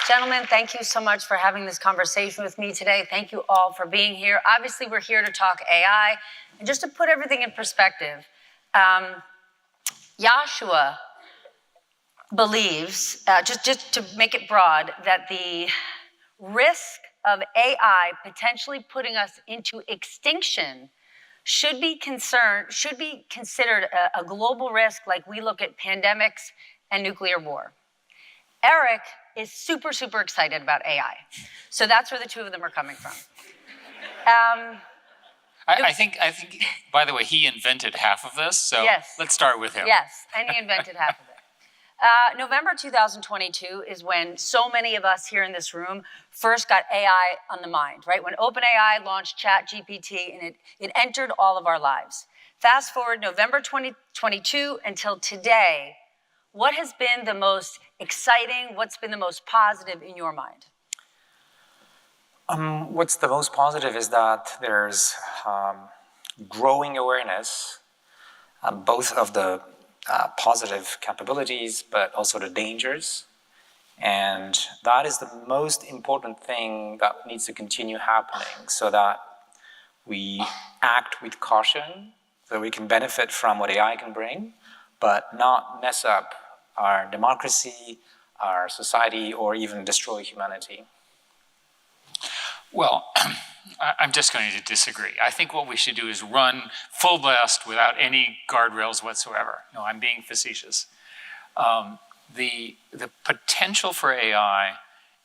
Gentlemen, thank you so much for having this conversation with me today. Thank you all for being here. Obviously, we're here to talk AI. And just to put everything in perspective, Yoshua believes, just to make it broad, that the risk of AI potentially putting us into extinction should be considered a global risk like we look at pandemics and nuclear war. Eric is super, super excited about AI. So that's where the two of them are coming from. I think, by the way, he invented half of this, so yes. Let's start with him. Yes, and he invented half of it. November 2022 is when so many of us here in this room first got AI on the mind, right? When OpenAI launched ChatGPT and it entered all of our lives. Fast forward November 2022 until today, what has been the most exciting, what's been the most positive in your mind? What's the most positive is that there's growing awareness, both of the positive capabilities, but also the dangers. And that is the most important thing that needs to continue happening so that we act with caution, so we can benefit from what AI can bring, but not mess up our democracy, our society, or even destroy humanity. Well, I'm just going to disagree. I think what we should do is run full blast without any guardrails whatsoever. No, I'm being facetious. The potential for AI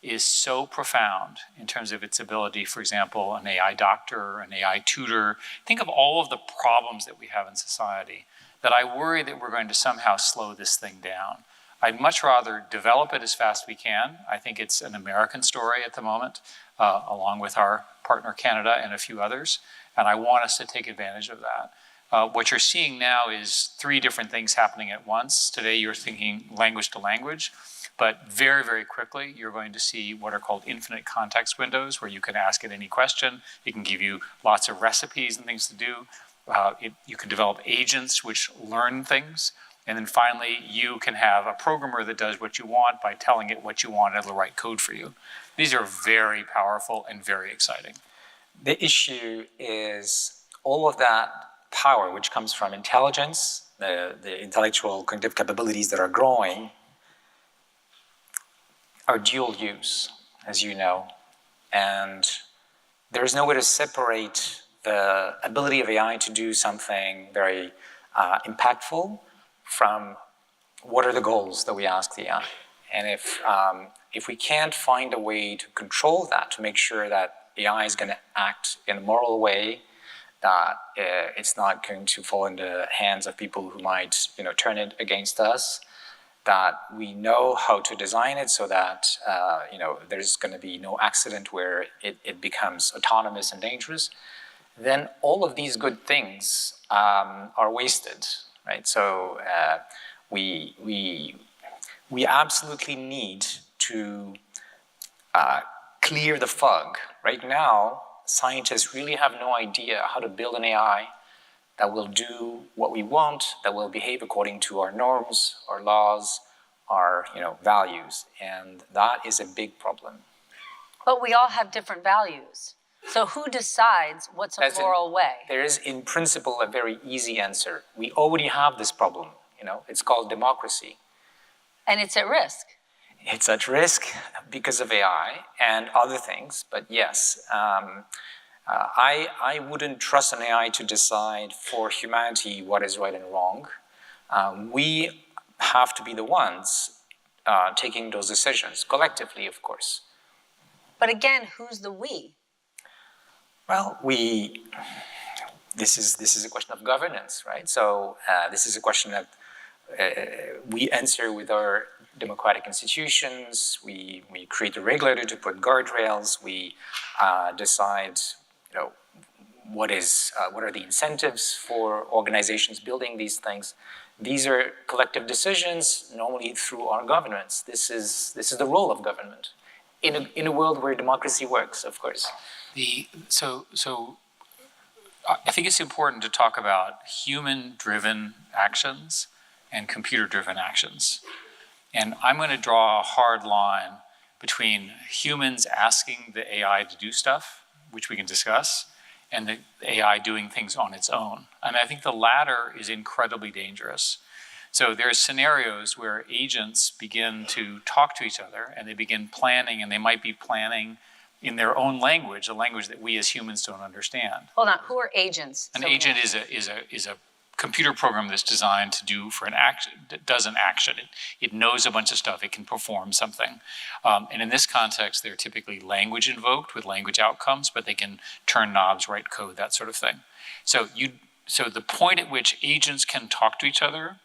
is so profound in terms of its ability, for example, an AI doctor, an AI tutor. Think of all of the problems that we have in society that I worry that we're going to somehow slow this thing down. I'd much rather develop it as fast as we can. I think it's an American story at the moment, along with our partner Canada and a few others, and I want us to take advantage of that. What you're seeing now is three different things happening at once. Today you're thinking language to language, but very, very quickly you're going to see what are called infinite context windows, where you can ask it any question. It can give you lots of recipes and things to do. You can develop agents which learn things. And then finally, you can have a programmer that does what you want by telling it what you want and it'll write code for you. These are very powerful and very exciting. The issue is all of that power, which comes from intelligence, the intellectual cognitive capabilities that are growing, are dual use, as you know. And there's no way to separate the ability of AI to do something very impactful from what are the goals that we ask the AI. And if we can't find a way to control that, to make sure that AI is going to act in a moral way, that it's not going to fall in the hands of people who might, turn it against us, that we know how to design it so that, there's going to be no accident where it becomes autonomous and dangerous, then all of these good things are wasted. Right, so we absolutely need to clear the fog. Right now, scientists really have no idea how to build an AI that will do what we want, that will behave according to our norms, our laws, our values, and that is a big problem. But we all have different values. So who decides what's a moral way? There is, in principle, a very easy answer. We already have this problem, It's called democracy. And it's at risk. It's at risk because of AI and other things, but yes. I wouldn't trust an AI to decide for humanity what is right and wrong. We have to be the ones taking those decisions, collectively, of course. But again, who's the we? Well, this is a question of governance, right? So this is a question that we answer with our democratic institutions. We create a regulator to put guardrails. We decide, what are the incentives for organizations building these things. These are collective decisions, normally through our governments. This is the role of government in a world where democracy works, of course. So I think it's important to talk about human-driven actions and computer-driven actions. And I'm going to draw a hard line between humans asking the AI to do stuff, which we can discuss, and the AI doing things on its own. And I think the latter is incredibly dangerous. So there's scenarios where agents begin to talk to each other and they begin planning, and they might be planning in their own language, a language that we as humans don't understand. Hold on, who are agents? An agent is a computer program that's designed to do for an action, does an action. It knows a bunch of stuff, it can perform something. And in this context, they're typically language invoked with language outcomes, but they can turn knobs, write code, that sort of thing. So the point at which agents can talk to each other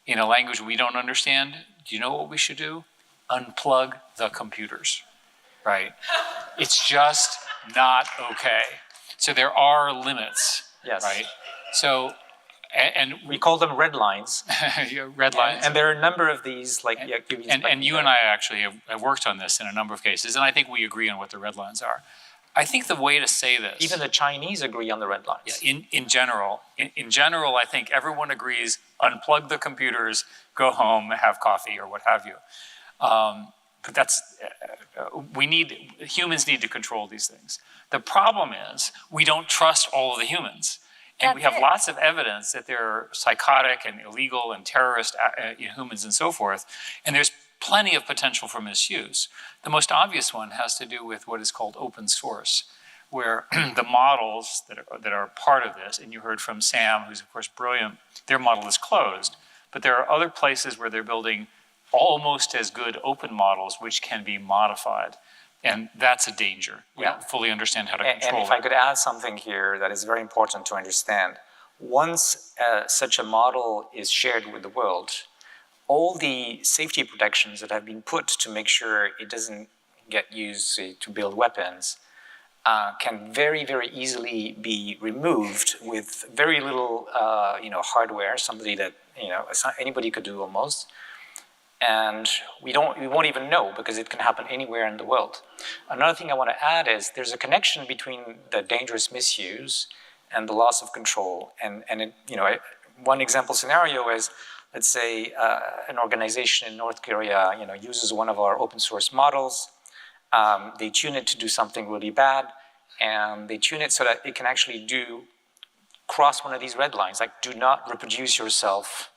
in a language we don't understand, do you know what we should do? Unplug the computers, right? It's just not okay. So there are limits, Yes. right? So, and We call them red lines. red lines. And there are a number of these, like, And you and I actually have worked on this in a number of cases, and I think we agree on what the red lines are. I think the way to say this, even the Chinese agree on the red lines. yeah, in general, I think everyone agrees: unplug the computers, go home, have coffee, or what have you. But that's humans need to control these things. The problem is we don't trust all of the humans. And we have lots of evidence that they're psychotic and illegal and terrorist humans and so forth. And there's plenty of potential for misuse. The most obvious one has to do with what is called open source, where the models that are part of this, and you heard from Sam, who's of course brilliant, their model is closed. But there are other places where they're building almost as good open models which can be modified. And that's a danger. We don't fully understand how to control it. And if I could add something here that is very important to understand. Once such a model is shared with the world, all the safety protections that have been put to make sure it doesn't get used, say, to build weapons can very, very easily be removed with very little, hardware, somebody that, anybody could do almost. And we won't even know because it can happen anywhere in the world. Another thing I want to add is there's a connection between the dangerous misuse and the loss of control. And one example scenario is, let's say an organization in North Korea, uses one of our open source models. They tune it to do something really bad, and they tune it so that it can actually cross one of these red lines, like do not reproduce yourself.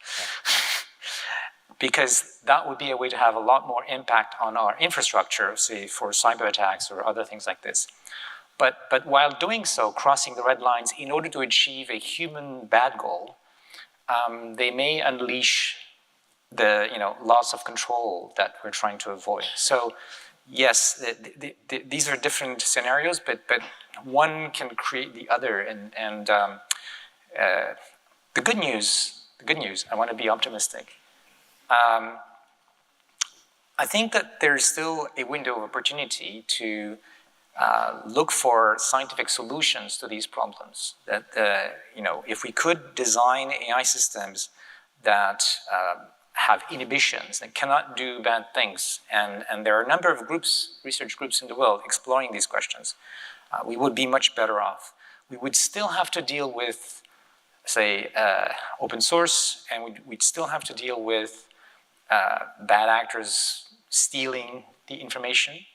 Because that would be a way to have a lot more impact on our infrastructure, say for cyber attacks or other things like this. But while doing so, crossing the red lines in order to achieve a human bad goal, they may unleash the loss of control that we're trying to avoid. So yes, these are different scenarios, but one can create the other. And the good news, I want to be optimistic. I think that there's still a window of opportunity to look for scientific solutions to these problems. That if we could design AI systems that have inhibitions and cannot do bad things, and there are a number of research groups in the world exploring these questions, we would be much better off. We would still have to deal with, say, open source, and we'd still have to deal with bad actors stealing the information.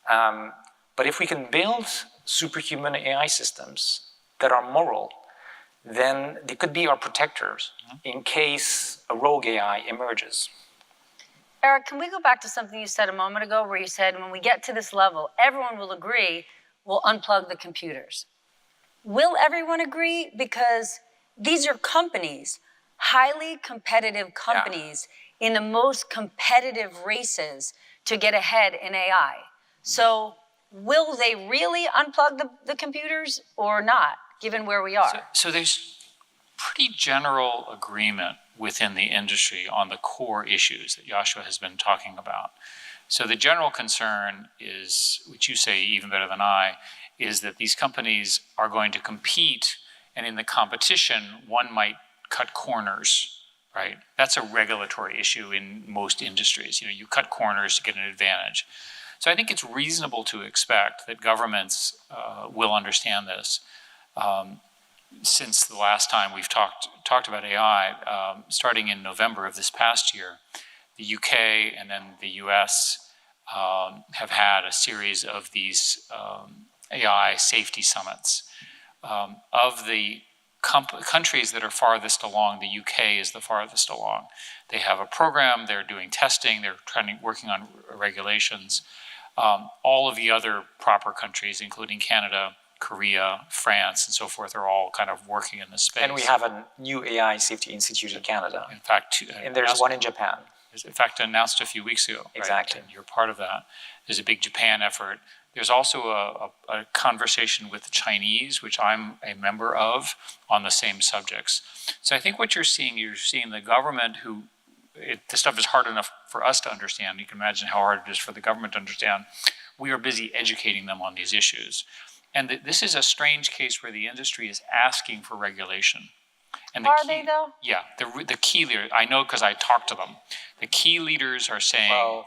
But if we can build superhuman AI systems that are moral, then they could be our protectors in case a rogue AI emerges. Eric, can we go back to something you said a moment ago where you said when we get to this level, everyone will agree we'll unplug the computers. Will everyone agree? Because these are companies, highly competitive companies, in the most competitive races to get ahead in AI. So will they really unplug the computers or not, given where we are? So there's pretty general agreement within the industry on the core issues that Yoshua has been talking about. So the general concern is, which you say even better than I, is that these companies are going to compete, and in the competition, one might cut corners. Right? That's a regulatory issue in most industries. You cut corners to get an advantage. So I think it's reasonable to expect that governments will understand this. Since the last time we've talked about AI, starting in November of this past year, the UK and then the US have had a series of these AI safety summits. Of the countries that are farthest along, the UK is the farthest along. They have a program, they're doing testing, they're working on regulations. All of the other proper countries, including Canada, Korea, France, and so forth, are all kind of working in this space. And we have a new AI safety institute in Canada. In fact, and there's one in Japan. In fact, announced a few weeks ago. Exactly. Right? And you're part of that. There's a big Japan effort. There's also a conversation with the Chinese, which I'm a member of, on the same subjects. So I think what you're seeing the government this stuff is hard enough for us to understand. You can imagine how hard it is for the government to understand. We are busy educating them on these issues. And this is a strange case where the industry is asking for regulation. And Are they though? Yeah, the key leaders, I know because I talked to them. The key leaders are saying,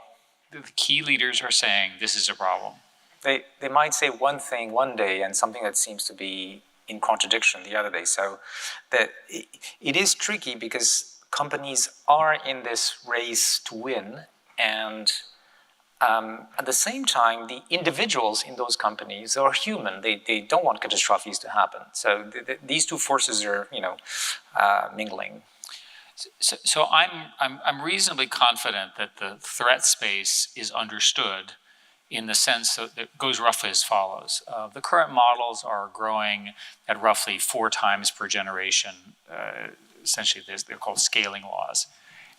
this is a problem. They might say one thing one day and something that seems to be in contradiction the other day. So it is tricky because companies are in this race to win, and at the same time, the individuals in those companies are human. They don't want catastrophes to happen. So these two forces are, mingling. So I'm reasonably confident that the threat space is understood in the sense that it goes roughly as follows. The current models are growing at roughly 4 times per generation. Essentially, they're called scaling laws.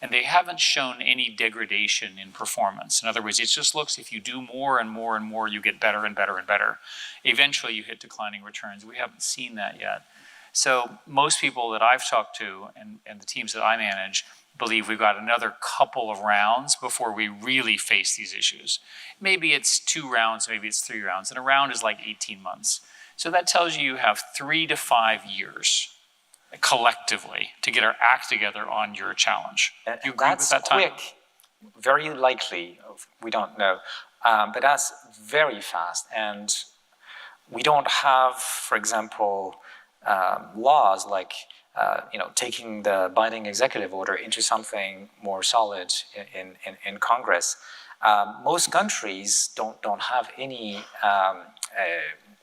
And they haven't shown any degradation in performance. In other words, it just looks, if you do more and more and more, you get better and better and better. Eventually, you hit declining returns. We haven't seen that yet. So most people that I've talked to and the teams that I manage believe we've got another couple of rounds before we really face these issues. Maybe it's 2 rounds, maybe it's 3 rounds, and a round is like 18 months. So that tells you have 3 to 5 years collectively to get our act together on your challenge. Do you agree with that time? That's quick, very likely, we don't know, but that's very fast. And we don't have, for example, laws like taking the binding executive order into something more solid in Congress. Most countries don't have any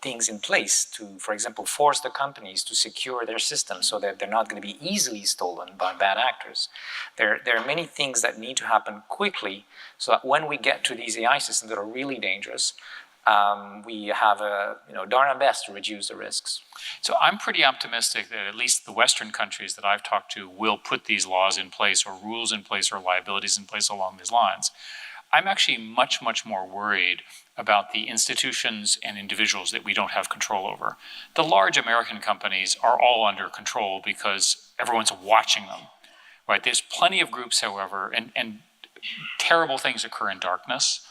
things in place to, for example, force the companies to secure their systems so that they're not going to be easily stolen by bad actors. There are many things that need to happen quickly so that when we get to these AI systems that are really dangerous, we have done our best to reduce the risks. So I'm pretty optimistic that at least the Western countries that I've talked to will put these laws in place or rules in place or liabilities in place along these lines. I'm actually much, much more worried about the institutions and individuals that we don't have control over. The large American companies are all under control because everyone's watching them, right? There's plenty of groups, however, and terrible things occur in darkness.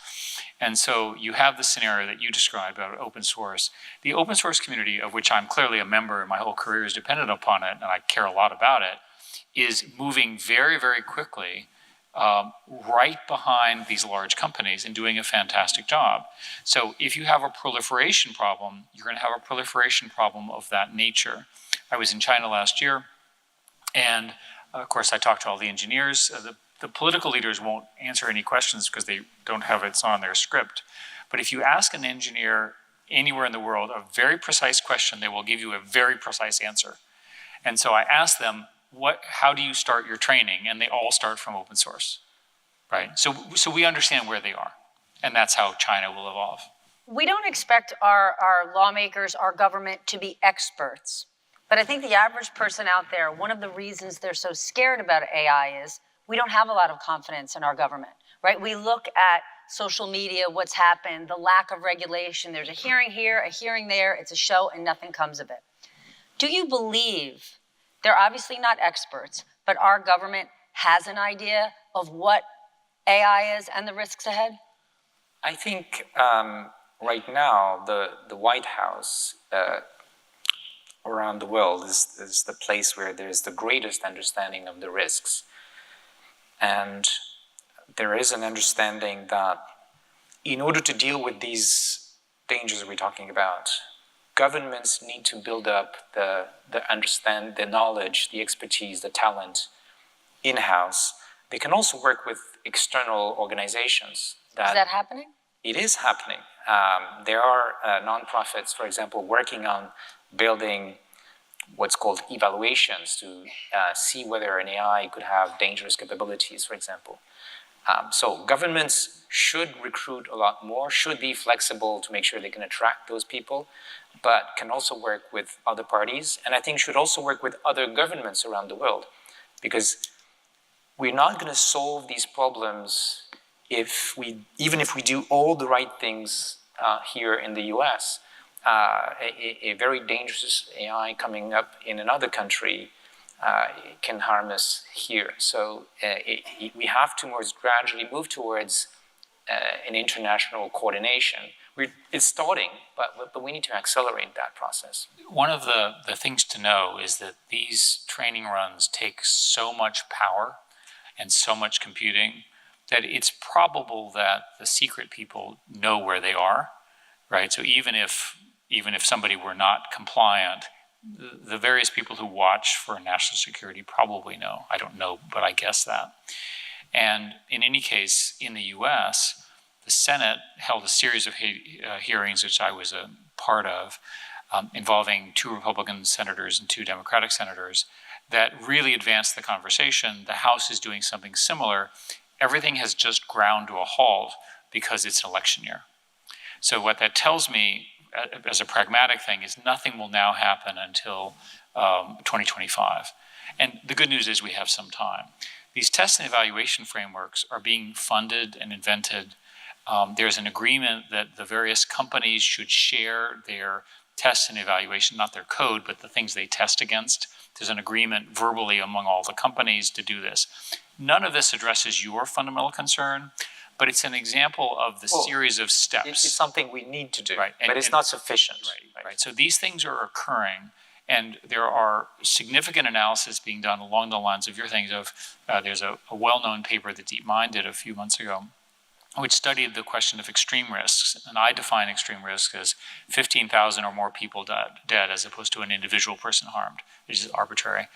And so you have the scenario that you described about open source. The open source community, of which I'm clearly a member and my whole career is dependent upon it, and I care a lot about it, is moving very, very quickly right behind these large companies and doing a fantastic job. So if you have a proliferation problem, you're going to have a proliferation problem of that nature. I was in China last year, and of course I talked to all the engineers. The political leaders won't answer any questions because they don't have it on their script. But if you ask an engineer anywhere in the world a very precise question, they will give you a very precise answer. And so I asked them, how do you start your training? And they all start from open source, right? So we understand where they are, and that's how China will evolve. We don't expect our lawmakers, our government to be experts. But I think the average person out there, one of the reasons they're so scared about AI is we don't have a lot of confidence in our government, right? We look at social media, what's happened, the lack of regulation. There's a hearing here, a hearing there. It's a show and nothing comes of it. Do you believe, they're obviously not experts, but our government has an idea of what AI is and the risks ahead? I think right now the White House around the world is the place where there's the greatest understanding of the risks. And there is an understanding that in order to deal with these dangers we're talking about, governments need to build up the knowledge, the expertise, the talent in-house. They can also work with external organizations, Is that happening? It is happening. There are nonprofits, for example, working on building what's called evaluations to see whether an AI could have dangerous capabilities, for example. So governments should recruit a lot more, should be flexible to make sure they can attract those people, but can also work with other parties, and I think should also work with other governments around the world, because we're not going to solve these problems even if we do all the right things here in the US. A very dangerous AI coming up in another country can harm us here. So we have to gradually move towards an international coordination. It's starting, but we need to accelerate that process. One of the things to know is that these training runs take so much power and so much computing that it's probable that the secret people know where they are, right? So even if somebody were not compliant, the various people who watch for national security probably know. I don't know, but I guess that. And in any case, in the US, the Senate held a series of hearings, which I was a part of, involving 2 Republican senators and 2 Democratic senators, that really advanced the conversation. The House is doing something similar. Everything has just ground to a halt because it's an election year. So what that tells me, as a pragmatic thing, is nothing will now happen until 2025. And the good news is we have some time. These test and evaluation frameworks are being funded and invented. There's an agreement that the various companies should share their tests and evaluation, not their code, but the things they test against. There's an agreement verbally among all the companies to do this. None of this addresses your fundamental concern, but it's an example of the series of steps. It's something we need to do, right. But it's not sufficient. Right. So these things are occurring, and there are significant analysis being done along the lines of your things. There's a well-known paper that DeepMind did a few months ago, which studied the question of extreme risks. And I define extreme risk as 15,000 or more people dead as opposed to an individual person harmed, which is arbitrary.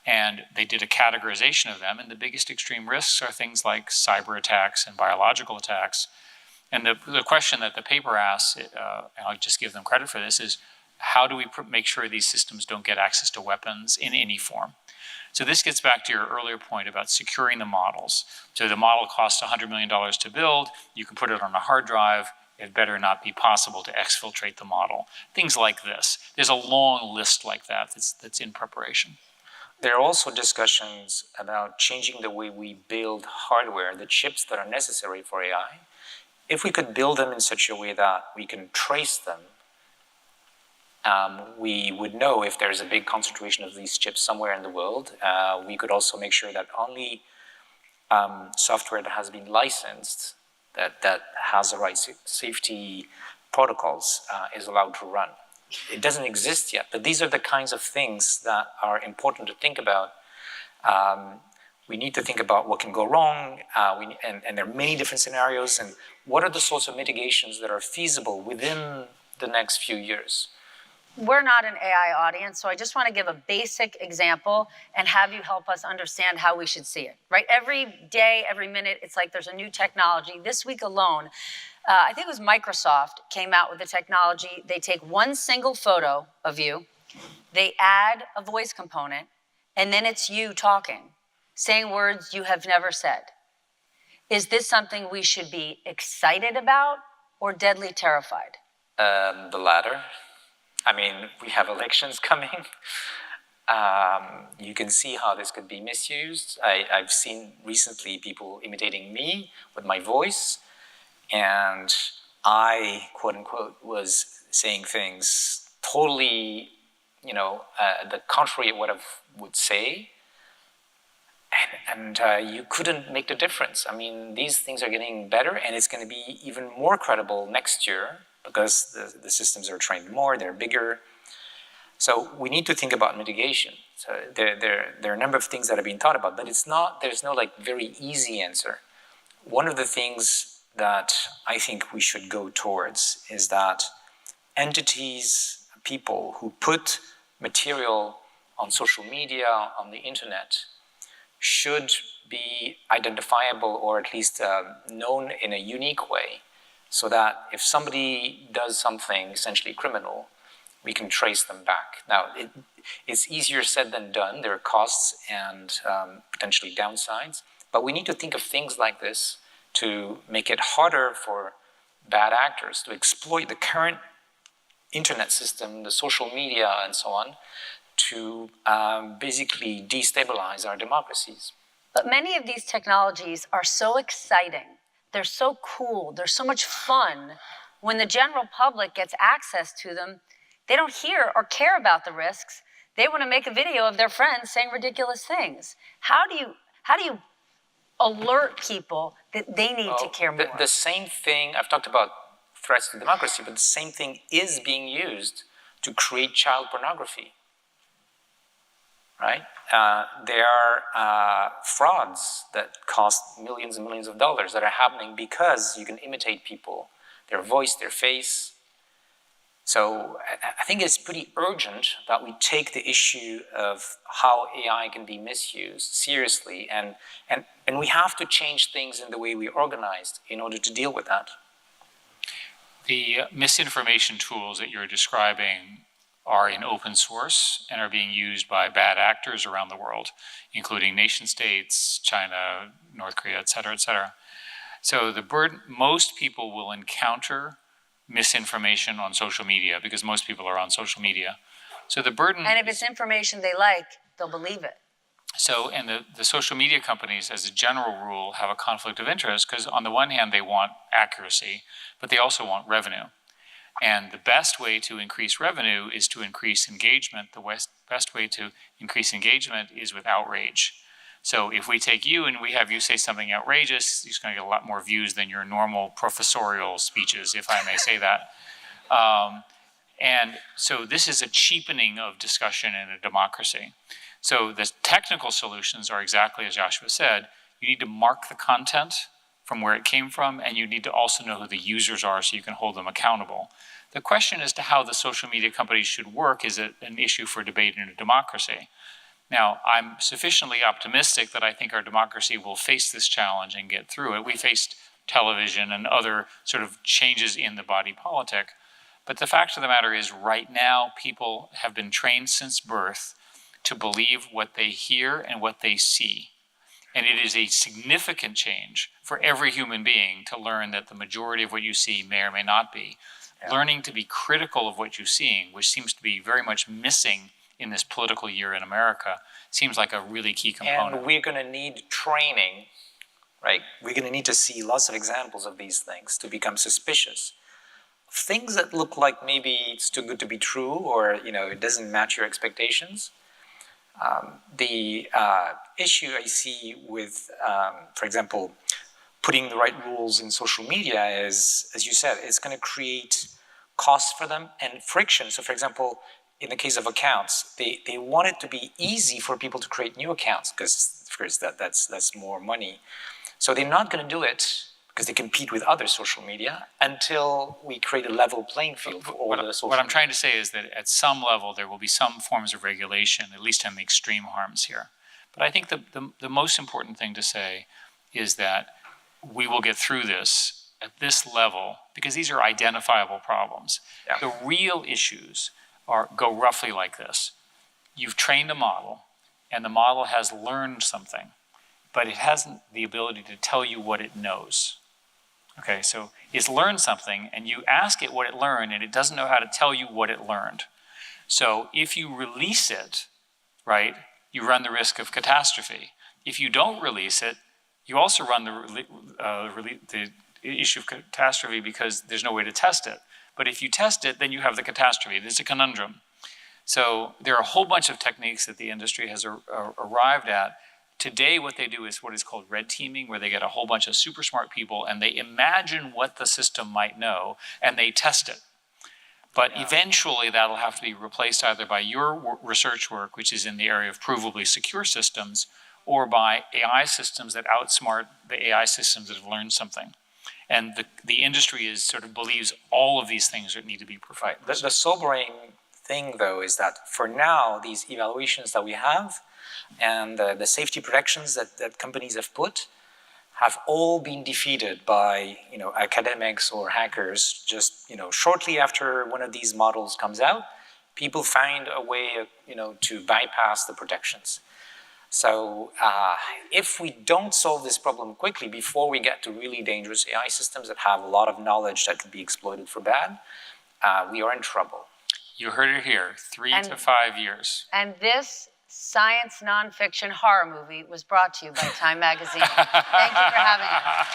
And they did a categorization of them, and the biggest extreme risks are things like cyber attacks and biological attacks. And the question that the paper asks, and I'll just give them credit for this, is how do we make sure these systems don't get access to weapons in any form? So this gets back to your earlier point about securing the models. So the model costs $100 million to build. You can put it on a hard drive. It better not be possible to exfiltrate the model. Things like this. There's a long list like that that's in preparation. There are also discussions about changing the way we build hardware, the chips that are necessary for AI. If we could build them in such a way that we can trace them, we would know if there's a big concentration of these chips somewhere in the world. We could also make sure that only software that has been licensed, that has the right safety protocols, is allowed to run. It doesn't exist yet, but these are the kinds of things that are important to think about. We need to think about what can go wrong, and there are many different scenarios, and what are the sorts of mitigations that are feasible within the next few years. We're not an AI audience, so I just want to give a basic example and have you help us understand how we should see it, right? Every day, every minute, it's like there's a new technology. This week alone, I think it was Microsoft came out with a technology. They take one single photo of you, they add a voice component, and then it's you talking, saying words you have never said. Is this something we should be excited about or deadly terrified? The latter. I mean, we have elections coming. You can see how this could be misused. I've seen recently people imitating me with my voice, and I, quote unquote, was saying things totally, the contrary of what I would say. And you couldn't make the difference. I mean, these things are getting better, and it's going to be even more credible next year because the systems are trained more, they're bigger. So we need to think about mitigation. So there are a number of things that are being thought about, but there's no very easy answer. One of the things that I think we should go towards is that entities, people who put material on social media, on the internet, should be identifiable or at least known in a unique way, so that if somebody does something essentially criminal, we can trace them back. Now, it's easier said than done. There are costs and potentially downsides, but we need to think of things like this to make it harder for bad actors to exploit the current internet system, the social media, and so on, to basically destabilize our democracies. But many of these technologies are so exciting. They're so cool. They're so much fun. When the general public gets access to them, they don't hear or care about the risks. They want to make a video of their friends saying ridiculous things. How do you alert people that they need to care more? The same thing, I've talked about threats to democracy, but the same thing is being used to create child pornography, right? There are frauds that cost millions and millions of dollars that are happening because you can imitate people, their voice, their face. So I think it's pretty urgent that we take the issue of how AI can be misused seriously, and we have to change things in the way we organized in order to deal with that. The misinformation tools that you're describing are in open source and are being used by bad actors around the world, including nation states, China, North Korea, et cetera, et cetera. So the burden, most people will encounter misinformation on social media because most people are on social media. So the burden... And if it's information they like, they'll believe it. So, and the social media companies, as a general rule, have a conflict of interest because on the one hand, they want accuracy, but they also want revenue. And the best way to increase revenue is to increase engagement. The best way to increase engagement is with outrage. So if we take you and we have you say something outrageous, you're going to get a lot more views than your normal professorial speeches, if I may say that. And so this is a cheapening of discussion in a democracy. So the technical solutions are exactly as Yoshua said. You need to mark the content from where it came from, and you need to also know who the users are so you can hold them accountable. The question as to how the social media companies should work is an issue for debate in a democracy. Now, I'm sufficiently optimistic that I think our democracy will face this challenge and get through it. We faced television and other sort of changes in the body politic. But the fact of the matter is, right now, people have been trained since birth to believe what they hear and what they see. And it is a significant change for every human being to learn that the majority of what you see may or may not be. Yeah. Learning to be critical of what you're seeing, which seems to be very much missing in this political year in America, seems like a really key component. And we're going to need training, right? We're going to need to see lots of examples of these things to become suspicious. Things that look like maybe it's too good to be true, or it doesn't match your expectations. The issue I see with, for example, putting the right rules in social media is, as you said, it's going to create costs for them and friction. So, for example, in the case of accounts, they want it to be easy for people to create new accounts because, of course, that's more money. So they're not going to do it because they compete with other social media until we create a level playing field for all the social media. What I'm trying to say is that at some level there will be some forms of regulation, at least on the extreme harms here. But I think the most important thing to say is that we will get through this at this level because these are identifiable problems. Yeah. The real issues go roughly like this. You've trained a model, and the model has learned something, but it hasn't the ability to tell you what it knows. Okay, so it's learned something, and you ask it what it learned, and it doesn't know how to tell you what it learned. So if you release it, right, you run the risk of catastrophe. If you don't release it, you also run the issue of catastrophe because there's no way to test it. But if you test it, then you have the catastrophe. There's a conundrum. So there are a whole bunch of techniques that the industry has arrived at. Today, what they do is what is called red teaming, where they get a whole bunch of super smart people and they imagine what the system might know and they test it. But eventually that'll have to be replaced either by your research work, which is in the area of provably secure systems, or by AI systems that outsmart the AI systems that have learned something. And the industry is sort of believes all of these things that need to be provided. The sobering thing, though, is that for now, these evaluations that we have And the safety protections that companies have put have all been defeated by academics or hackers. Just shortly after one of these models comes out, people find a way to bypass the protections. So if we don't solve this problem quickly before we get to really dangerous AI systems that have a lot of knowledge that could be exploited for bad, we are in trouble. You heard it here, 3 to 5 years. And this science nonfiction horror movie was brought to you by Time Magazine. Thank you for having us.